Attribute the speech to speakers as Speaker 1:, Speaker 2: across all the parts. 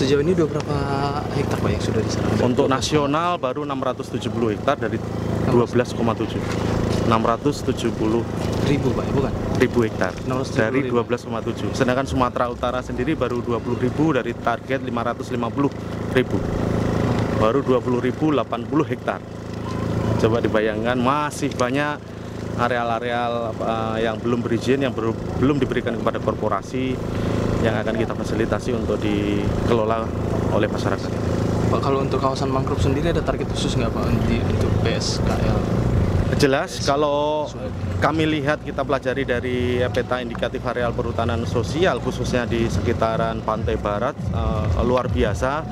Speaker 1: Sejauh ini udah berapa hektar Pak yang sudah diserang?
Speaker 2: Untuk nasional baru 670 hektar dari 12,7. 670
Speaker 1: ribu Pak, bukan?
Speaker 2: ribu hektar
Speaker 1: 670
Speaker 2: dari
Speaker 1: ribu.
Speaker 2: 12,7. Sedangkan Sumatera Utara sendiri baru 20.000 dari target 550.000. Baru 20.080 hektar. Coba dibayangkan, masih banyak areal-areal yang belum berizin, yang belum diberikan kepada korporasi, yang akan kita fasilitasi untuk dikelola oleh masyarakat.
Speaker 1: Pak, kalau untuk kawasan mangrove sendiri ada target khusus nggak Pak untuk PSKL?
Speaker 2: Jelas, kalau kami lihat, kita pelajari dari peta indikatif areal perhutanan sosial, khususnya di sekitaran pantai barat, luar biasa.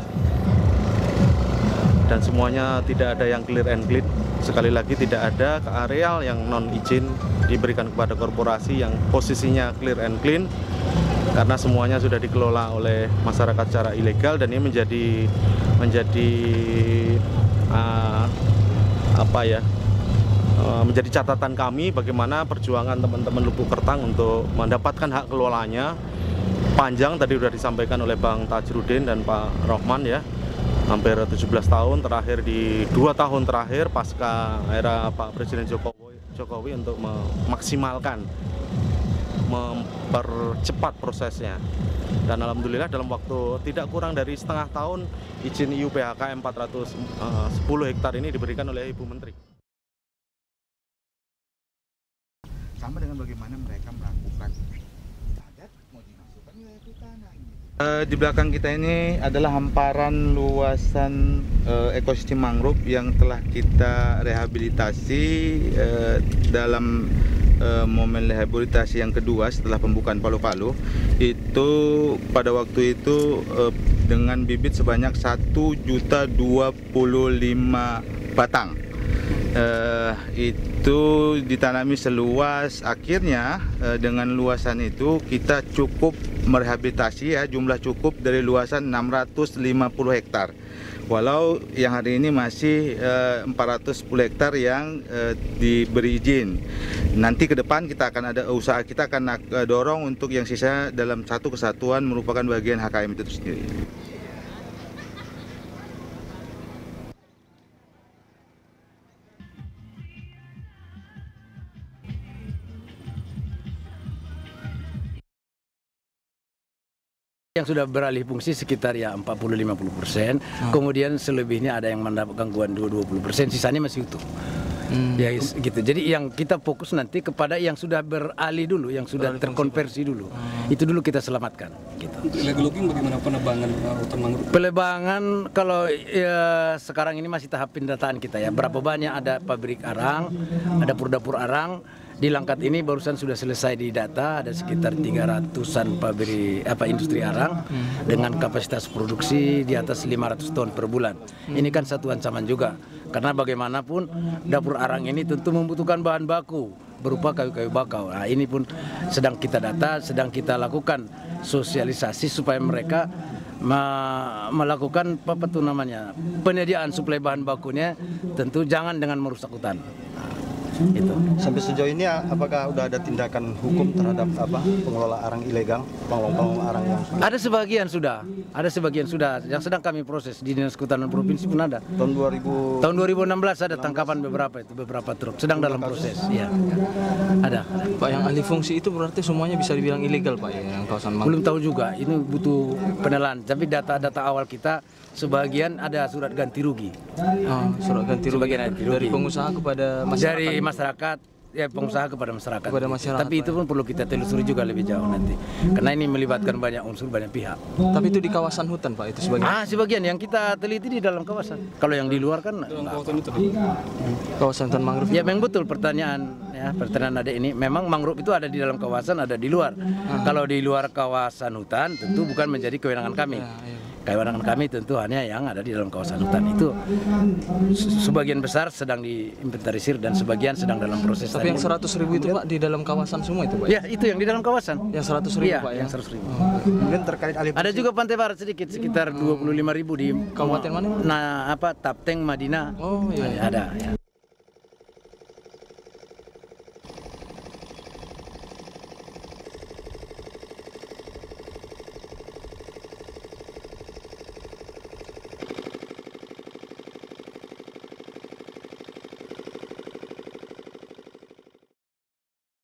Speaker 2: Dan semuanya tidak ada yang clear and clean. Sekali lagi, tidak ada ke areal yang non izin diberikan kepada korporasi yang posisinya clear and clean, karena semuanya sudah dikelola oleh masyarakat secara ilegal. Dan ini menjadi catatan kami bagaimana perjuangan teman-teman Lubuk Kertang untuk mendapatkan hak kelolanya panjang. Tadi sudah disampaikan oleh Bang Tajrudin dan Pak Rohman ya, hampir 17 tahun terakhir, di 2 tahun terakhir pasca era Pak Presiden Jokowi untuk memaksimalkan, mempercepat prosesnya. Dan alhamdulillah dalam waktu tidak kurang dari setengah tahun izin IUPHK 410 hektar ini diberikan oleh Ibu Menteri.
Speaker 3: Sama dengan bagaimana mereka melakukan adat mau dimasukkan wilayah hutan. Di belakang kita ini adalah hamparan luasan ekosistem mangrove yang telah kita rehabilitasi dalam momen rehabilitasi yang kedua setelah pembukaan Palu-Palu. Itu pada waktu itu dengan bibit sebanyak 1.025.000 batang. Itu ditanami seluas, akhirnya dengan luasan itu kita cukup merehabilitasi ya, jumlah cukup dari luasan 650 hektar. Walau yang hari ini masih 410 hektar yang diberi izin. Nanti ke depan kita akan ada usaha, kita akan dorong untuk yang sisa dalam satu kesatuan merupakan bagian HKM itu sendiri.
Speaker 4: Yang sudah beralih fungsi sekitar ya 40-50%, kemudian selebihnya ada yang mendapat gangguan 20%, sisanya masih utuh. Ya gitu. Jadi yang kita fokus nanti kepada yang sudah beralih dulu, yang sudah terkonversi dulu. Itu dulu kita selamatkan. Gitu.
Speaker 5: Illegal logging bagaimana penebangan hutan mangrove?
Speaker 4: Pelebangan kalau ya, sekarang ini masih tahap pendataan kita ya. Berapa banyak ada pabrik arang, ada dapur arang. Di Langkat ini barusan sudah selesai didata, ada sekitar 300-an pabrik industri arang dengan kapasitas produksi di atas 500 ton per bulan. Ini kan satu ancaman juga, karena bagaimanapun dapur arang ini tentu membutuhkan bahan baku berupa kayu-kayu bakau. Nah, ini pun sedang kita data, sedang kita lakukan sosialisasi supaya mereka melakukan penyediaan suplai bahan bakunya, tentu jangan dengan merusak hutan. Itu.
Speaker 6: Sampai sejauh ini apakah udah ada tindakan hukum terhadap pengelola arang ilegal, pengelola arang yang
Speaker 4: ada sebagian sudah yang sedang kami proses di Dinas Kehutanan Provinsi pun ada. Tahun 2016 ada tangkapan beberapa truk sedang dalam proses. Ya. Ada.
Speaker 1: Pak, yang alih fungsi itu berarti semuanya bisa dibilang ilegal Pak ya, yang kawasan mangrove?
Speaker 4: Belum tahu juga, ini butuh penilaian. Tapi data-data awal kita sebagian ada surat ganti rugi.
Speaker 1: Surat ganti rugi dari pengusaha kepada masyarakat.
Speaker 4: Dari masyarakat, ya pengusaha kepada masyarakat. Tapi itu pun perlu kita telusuri juga lebih jauh nanti. Karena ini melibatkan banyak unsur, banyak pihak.
Speaker 1: Tapi itu di kawasan hutan Pak, itu sebagian?
Speaker 4: Sebagian yang kita teliti di dalam kawasan. Kalau yang di luar kan
Speaker 1: kawasan hutan mangrove.
Speaker 4: Ya memang betul pertanyaan ada ini. Memang mangrove itu ada di dalam kawasan, ada di luar. Kalau di luar kawasan hutan tentu bukan menjadi kewenangan kami. Kewenangan kami tentu hanya yang ada di dalam kawasan hutan. Itu sebagian besar sedang diinventarisir dan sebagian sedang dalam proses.
Speaker 1: Tapi yang 100.000 itu Pak di dalam kawasan semua itu Pak?
Speaker 4: Ya itu yang di dalam kawasan.
Speaker 1: Yang 100.000
Speaker 4: ya,
Speaker 1: Pak ya?
Speaker 4: Yang 100.000.
Speaker 6: Kemudian terkait alih fungsi.
Speaker 4: Ada juga pantai barat sedikit, sekitar 25.000 di
Speaker 1: kabupaten mana?
Speaker 4: Tapteng, Madinah.
Speaker 1: Oh iya.
Speaker 4: Ada. Ya.